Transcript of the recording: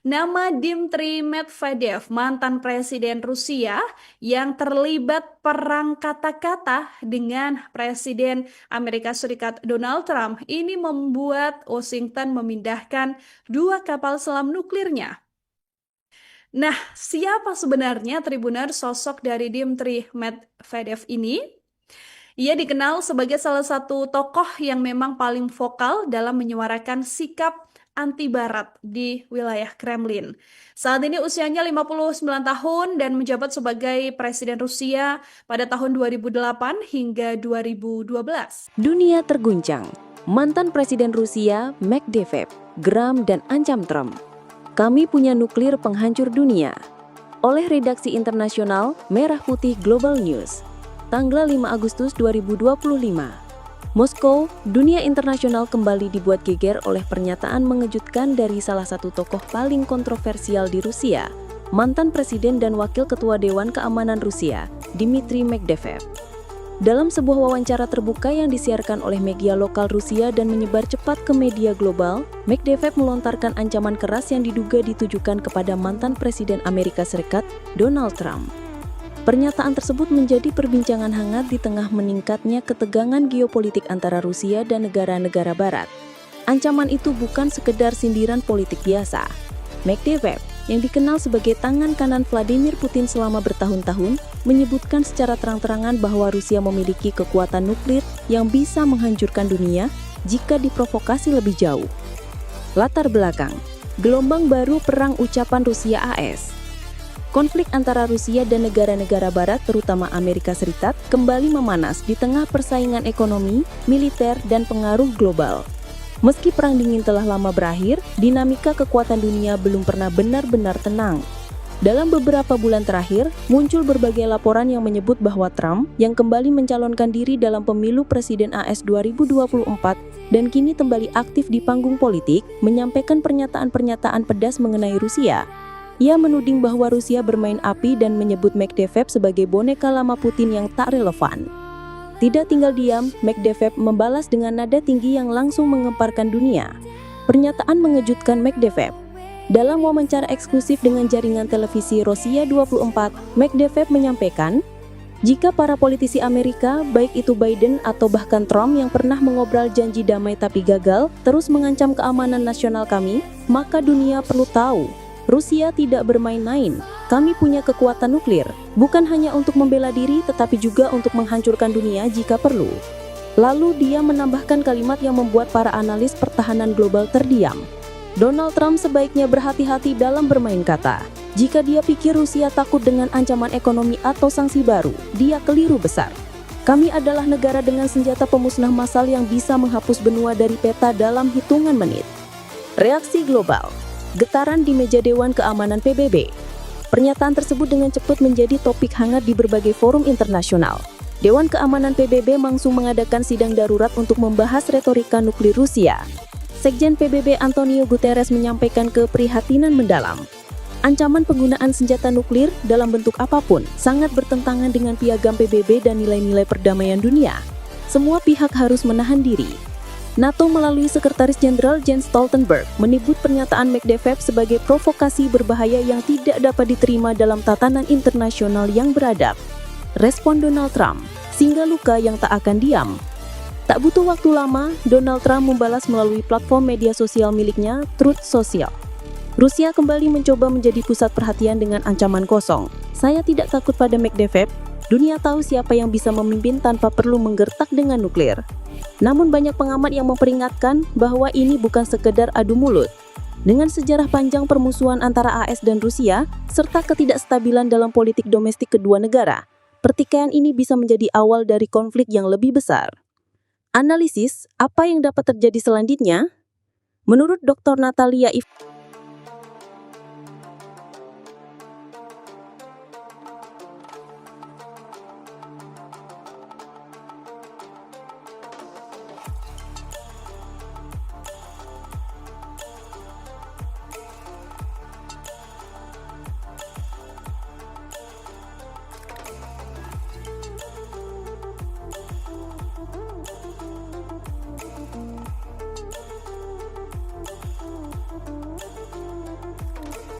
Nama Dmitry Medvedev, mantan presiden Rusia yang terlibat perang kata-kata dengan Presiden Amerika Serikat Donald Trump, ini membuat Washington memindahkan dua kapal selam nuklirnya. Nah, siapa sebenarnya Tribuner sosok dari Dmitry Medvedev ini? Ia dikenal sebagai salah satu tokoh yang memang paling vokal dalam menyuarakan sikap anti-Barat di wilayah Kremlin. Saat ini usianya 59 tahun dan menjabat sebagai Presiden Rusia pada tahun 2008 hingga 2012. Dunia terguncang. Mantan Presiden Rusia, Medvedev, geram dan ancam Trump. Kami punya nuklir penghancur dunia. Oleh redaksi internasional Merah Putih Global News. Tanggal 5 Agustus 2025. Moskow, dunia internasional kembali dibuat geger oleh pernyataan mengejutkan dari salah satu tokoh paling kontroversial di Rusia, mantan Presiden dan Wakil Ketua Dewan Keamanan Rusia, Dmitry Medvedev. Dalam sebuah wawancara terbuka yang disiarkan oleh media lokal Rusia dan menyebar cepat ke media global, Medvedev melontarkan ancaman keras yang diduga ditujukan kepada mantan Presiden Amerika Serikat, Donald Trump. Pernyataan tersebut menjadi perbincangan hangat di tengah meningkatnya ketegangan geopolitik antara Rusia dan negara-negara Barat. Ancaman itu bukan sekedar sindiran politik biasa. Medvedev, yang dikenal sebagai tangan kanan Vladimir Putin selama bertahun-tahun, menyebutkan secara terang-terangan bahwa Rusia memiliki kekuatan nuklir yang bisa menghancurkan dunia jika diprovokasi lebih jauh. Latar belakang, gelombang baru perang ucapan Rusia-AS. Konflik antara Rusia dan negara-negara Barat, terutama Amerika Serikat, kembali memanas di tengah persaingan ekonomi, militer, dan pengaruh global. Meski Perang Dingin telah lama berakhir, dinamika kekuatan dunia belum pernah benar-benar tenang. Dalam beberapa bulan terakhir, muncul berbagai laporan yang menyebut bahwa Trump, yang kembali mencalonkan diri dalam pemilu Presiden AS 2024 dan kini kembali aktif di panggung politik, menyampaikan pernyataan-pernyataan pedas mengenai Rusia. Ia menuding bahwa Rusia bermain api dan menyebut Medvedev sebagai boneka lama Putin yang tak relevan. Tidak tinggal diam, Medvedev membalas dengan nada tinggi yang langsung menggemparkan dunia. Pernyataan mengejutkan Medvedev. Dalam wawancara eksklusif dengan jaringan televisi Rosia 24, Medvedev menyampaikan, jika para politisi Amerika, baik itu Biden atau bahkan Trump yang pernah mengobrol janji damai tapi gagal, terus mengancam keamanan nasional kami, maka dunia perlu tahu, Rusia tidak bermain-main. Kami punya kekuatan nuklir, bukan hanya untuk membela diri tetapi juga untuk menghancurkan dunia jika perlu. Lalu dia menambahkan kalimat yang membuat para analis pertahanan global terdiam. Donald Trump sebaiknya berhati-hati dalam bermain kata. Jika dia pikir Rusia takut dengan ancaman ekonomi atau sanksi baru, dia keliru besar. Kami adalah negara dengan senjata pemusnah massal yang bisa menghapus benua dari peta dalam hitungan menit. Reaksi global. Getaran di meja Dewan Keamanan PBB. Pernyataan tersebut dengan cepat menjadi topik hangat di berbagai forum internasional. Dewan Keamanan PBB langsung mengadakan sidang darurat untuk membahas retorika nuklir Rusia. Sekjen PBB Antonio Guterres menyampaikan keprihatinan mendalam. Ancaman penggunaan senjata nuklir dalam bentuk apapun sangat bertentangan dengan piagam PBB dan nilai-nilai perdamaian dunia. Semua pihak harus menahan diri. NATO melalui Sekretaris Jenderal Jens Stoltenberg menyebut pernyataan Medvedev sebagai provokasi berbahaya yang tidak dapat diterima dalam tatanan internasional yang beradab. Respon Donald Trump, singa luka yang tak akan diam. Tak butuh waktu lama, Donald Trump membalas melalui platform media sosial miliknya, Truth Social. Rusia kembali mencoba menjadi pusat perhatian dengan ancaman kosong. Saya tidak takut pada Medvedev. Dunia tahu siapa yang bisa memimpin tanpa perlu menggertak dengan nuklir. Namun banyak pengamat yang memperingatkan bahwa ini bukan sekedar adu mulut. Dengan sejarah panjang permusuhan antara AS dan Rusia, serta ketidakstabilan dalam politik domestik kedua negara, pertikaian ini bisa menjadi awal dari konflik yang lebih besar. Analisis, apa yang dapat terjadi selanjutnya? Menurut Dr. Natalia